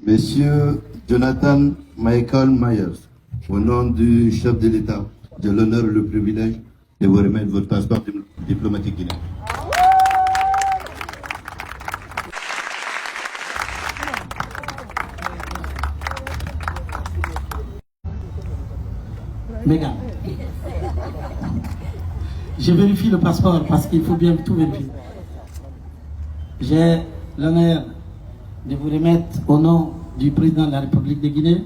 Monsieur Jonathan Michael Myers, au nom du chef de l'État, j'ai l'honneur et le privilège de vous remettre votre passeport diplomatique guinéen. Mesdames, je vérifie le passeport parce qu'il faut bien tout vérifier. J'ai l'honneur de vous remettre au nom du président de la République de Guinée,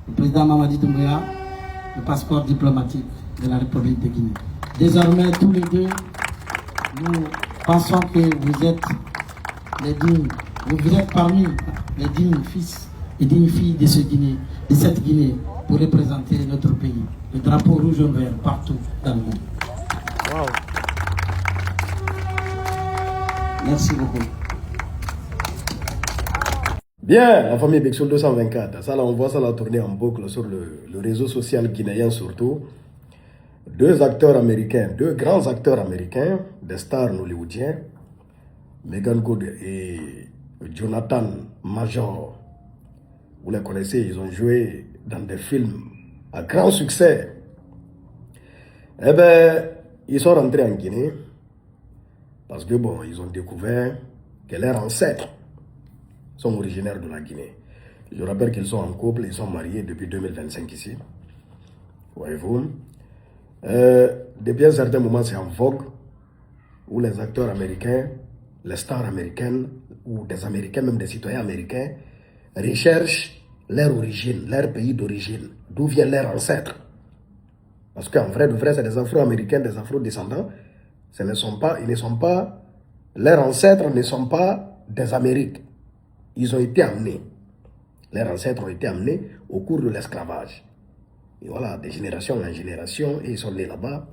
le président Mamadi Doumbouya, le passeport diplomatique de la République de Guinée. Désormais, tous les deux, nous pensons que vous êtes les dignes, vous êtes parmi les dignes fils et dignes filles de cette Guinée, pour représenter notre pays. Le drapeau rouge et vert partout dans le monde. Wow. Merci beaucoup. Bien, la famille Bexol 224, ça là on voit ça là tourner en boucle sur le réseau social guinéen surtout. Deux acteurs américains, deux grands acteurs américains, des stars hollywoodiens, Megan Good et Jonathan Major. Vous les connaissez, ils ont joué dans des films à grand succès. Eh bien, ils sont rentrés en Guinée parce que bon, ils ont découvert que leurs ancêtres sont originaires de la Guinée. Je rappelle qu'ils sont en couple, ils sont mariés depuis 2025 ici. Voyez-vous. Depuis un certain moment, c'est en vogue où les acteurs américains, les stars américaines ou des Américains, même des citoyens américains, recherchent leur origine, leur pays d'origine, d'où viennent leurs ancêtres. Parce qu'en vrai, de vrai, c'est des Afro-Américains, des Afro-descendants. Leurs ancêtres ne sont pas des Amériques. Ils ont été amenés. Leurs ancêtres ont été amenés au cours de l'esclavage. Et voilà, de génération en génération, et ils sont nés là-bas.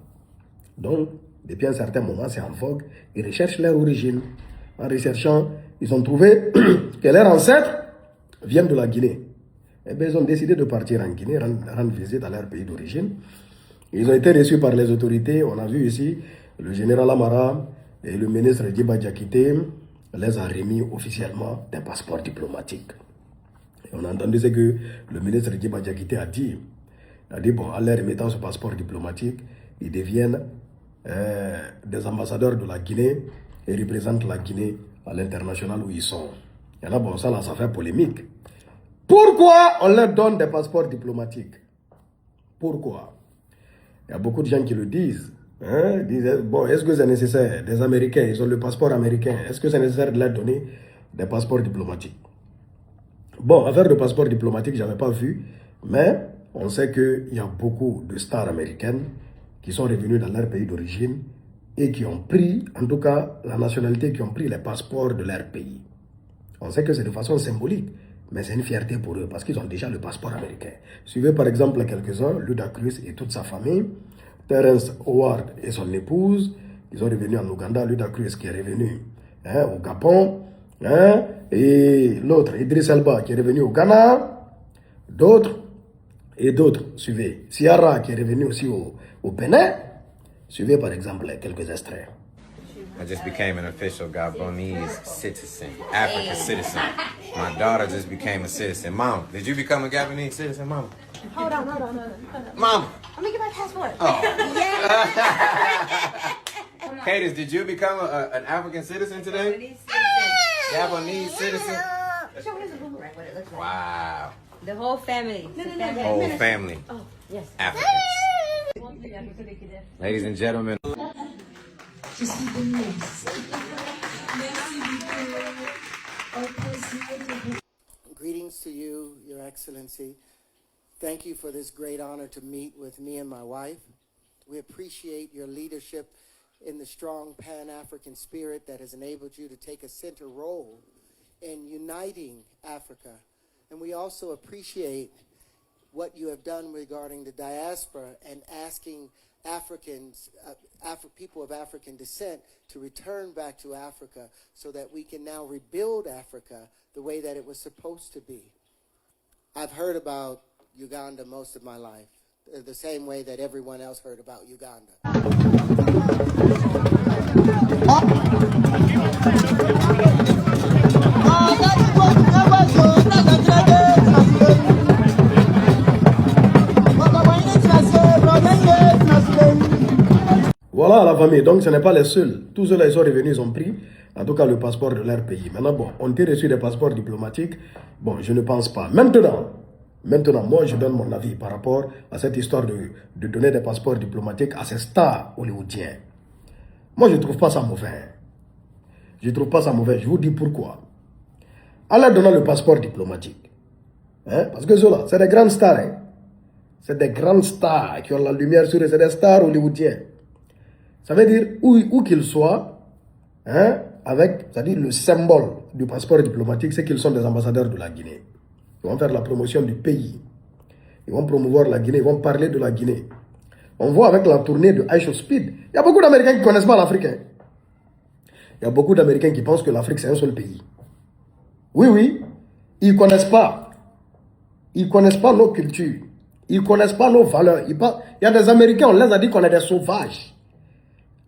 Donc, depuis un certain moment, c'est en vogue. Ils recherchent leur origine. En recherchant, ils ont trouvé que leurs ancêtres viennent de la Guinée. Eh bien, ils ont décidé de partir en Guinée, rendre visite à leur pays d'origine. Ils ont été reçus par les autorités. On a vu ici le général Amara et le ministre Djiba Diakité les a remis officiellement des passeports diplomatiques. Et on a entendu ce que le ministre Djiba Diakité a dit. Il a dit, bon, en leur remettant ce passeport diplomatique, ils deviennent des ambassadeurs de la Guinée et représentent la Guinée à l'international où ils sont. Et là, bon, ça fait polémique. Pourquoi on leur donne des passeports diplomatiques? Pourquoi? Il y a beaucoup de gens qui le disent. Disent, bon, est-ce que c'est nécessaire? Des Américains, ils ont le passeport américain. Est-ce que c'est nécessaire de leur donner des passeports diplomatiques? Bon, affaire de passeport diplomatique, je n'avais pas vu. Mais on sait qu'il y a beaucoup de stars américaines qui sont revenues dans leur pays d'origine et qui ont pris, en tout cas, la nationalité, qui ont pris les passeports de leur pays. On sait que c'est de façon symbolique. Mais c'est une fierté pour eux parce qu'ils ont déjà le passeport américain. Suivez par exemple quelques-uns, Ludacris et toute sa famille, Terence Howard et son épouse, ils sont revenus en Ouganda, Ludacris qui est revenu au Gabon, et l'autre, Idriss Elba qui est revenu au Ghana, d'autres et d'autres, suivez. Ciara qui est revenu aussi au Bénin, suivez par exemple quelques extraits. I just became an official Gabonese citizen, African citizen. My daughter just became a citizen. Mom, did you become a Gabonese citizen, Mama? Hold on. Mama! Let me get my passport. Oh. Yeah. Cadence, did you become an African citizen today? Gabonese citizen? Show me the boomerang, what it looks like. Wow. The whole family. Whole family. Oh, yes. Africans. Ladies and gentlemen. Greetings to you, Your Excellency. Thank you for this great honor to meet with me and my wife. We appreciate your leadership in the strong Pan-African spirit that has enabled you to take a center role in uniting Africa. And we also appreciate what you have done regarding the diaspora and asking Africans, people of African descent to return back to Africa so that we can now rebuild Africa the way that it was supposed to be. I've heard about Uganda most of my life, the same way that everyone else heard about Uganda. Oh, famille, donc ce n'est pas les seuls. Tous ceux-là, ils sont revenus, ils ont pris, en tout cas, le passeport de leur pays. Maintenant, bon, ont-ils reçu des passeports diplomatiques? Bon, je ne pense pas. Maintenant, moi, je donne mon avis par rapport à cette histoire de donner des passeports diplomatiques à ces stars hollywoodiens. Moi, je ne trouve pas ça mauvais. Je ne trouve pas ça mauvais. Je vous dis pourquoi. En leur donnant le passeport diplomatique, hein, parce que ceux-là, c'est des grandes stars. Hein. C'est des grandes stars qui ont la lumière sur eux. C'est des stars hollywoodiens. Ça veut dire, où qu'ils soient, hein, avec, c'est-à-dire le symbole du passeport diplomatique, c'est qu'ils sont des ambassadeurs de la Guinée. Ils vont faire la promotion du pays. Ils vont promouvoir la Guinée. Ils vont parler de la Guinée. On voit avec la tournée de High Show Speed, il y a beaucoup d'Américains qui ne connaissent pas l'Afrique. Hein. Il y a beaucoup d'Américains qui pensent que l'Afrique, c'est un seul pays. Oui, oui. Ils ne connaissent pas. Ils ne connaissent pas nos cultures. Ils ne connaissent pas nos valeurs. Il y a des Américains, on les a dit qu'on est des sauvages.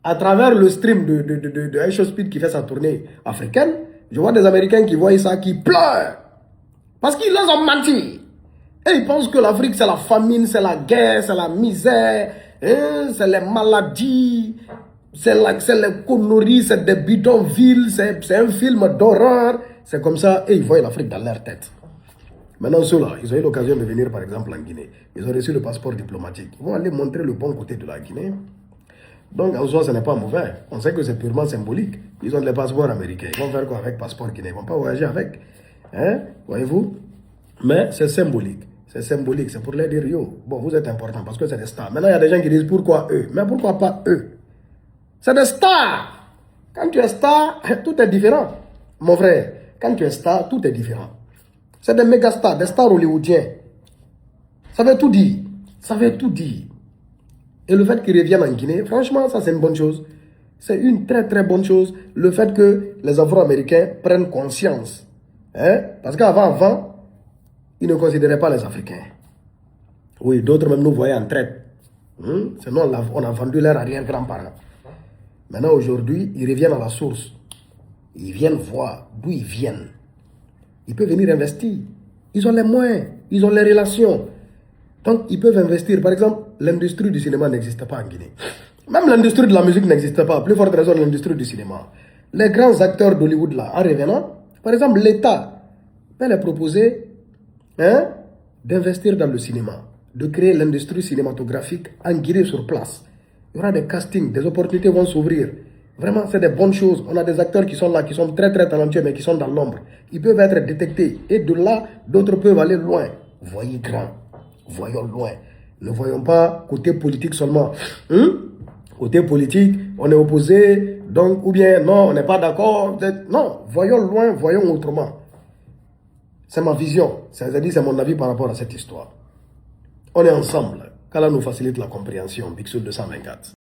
À travers le stream de High Show Speed qui fait sa tournée africaine, je vois des Américains qui voient ça, qui pleurent. Parce qu'ils les ont menti. Et ils pensent que l'Afrique, c'est la famine, c'est la guerre, c'est la misère, hein, c'est les maladies, c'est les conneries, c'est des bidonvilles, c'est un film d'horreur. C'est comme ça, et ils voient l'Afrique dans leur tête. Maintenant, ceux-là, ils ont eu l'occasion de venir, par exemple, en Guinée. Ils ont reçu le passeport diplomatique. Ils vont aller montrer le bon côté de la Guinée. Donc, en soi, ce n'est pas mauvais. On sait que c'est purement symbolique. Ils ont des passeports américains. Ils vont faire quoi avec passeport guinéen? Ils ne vont pas voyager avec. Hein? Voyez-vous? Mais c'est symbolique. C'est symbolique. C'est pour leur dire, yo, bon, vous êtes important parce que c'est des stars. Maintenant, il y a des gens qui disent, pourquoi eux? Mais pourquoi pas eux? C'est des stars. Quand tu es star, tout est différent. Mon frère, quand tu es star, tout est différent. C'est des méga stars, des stars hollywoodiens. Ça veut tout dire. Ça veut tout dire. Et le fait qu'ils reviennent en Guinée, franchement, ça c'est une bonne chose. C'est une très très bonne chose. Le fait que les Afro-Américains prennent conscience. Hein? Parce qu'avant, ils ne considéraient pas les Africains. Oui, d'autres même nous voyaient en traite. Sinon, on a vendu leurs arrière-grands-parents. Maintenant, aujourd'hui, ils reviennent à la source. Ils viennent voir d'où ils viennent. Ils peuvent venir investir. Ils ont les moyens, ils ont les relations. Donc, ils peuvent investir. Par exemple, l'industrie du cinéma n'existe pas en Guinée. Même l'industrie de la musique n'existe pas. Plus forte raison, l'industrie du cinéma. Les grands acteurs d'Hollywood, là, en revenant, par exemple, l'État peut les proposer d'investir dans le cinéma, de créer l'industrie cinématographique en Guinée sur place. Il y aura des castings, des opportunités vont s'ouvrir. Vraiment, c'est des bonnes choses. On a des acteurs qui sont là, qui sont très très talentueux, mais qui sont dans l'ombre. Ils peuvent être détectés. Et de là, d'autres peuvent aller loin. Voyez grand. Voyons loin. Ne voyons pas côté politique seulement. Côté politique, on est opposé, donc, ou bien non, on n'est pas d'accord. Non, voyons loin, voyons autrement. C'est ma vision. C'est-à-dire, c'est mon avis par rapport à cette histoire. On est ensemble. Qu'Allah nous facilite la compréhension. Big Sur 224.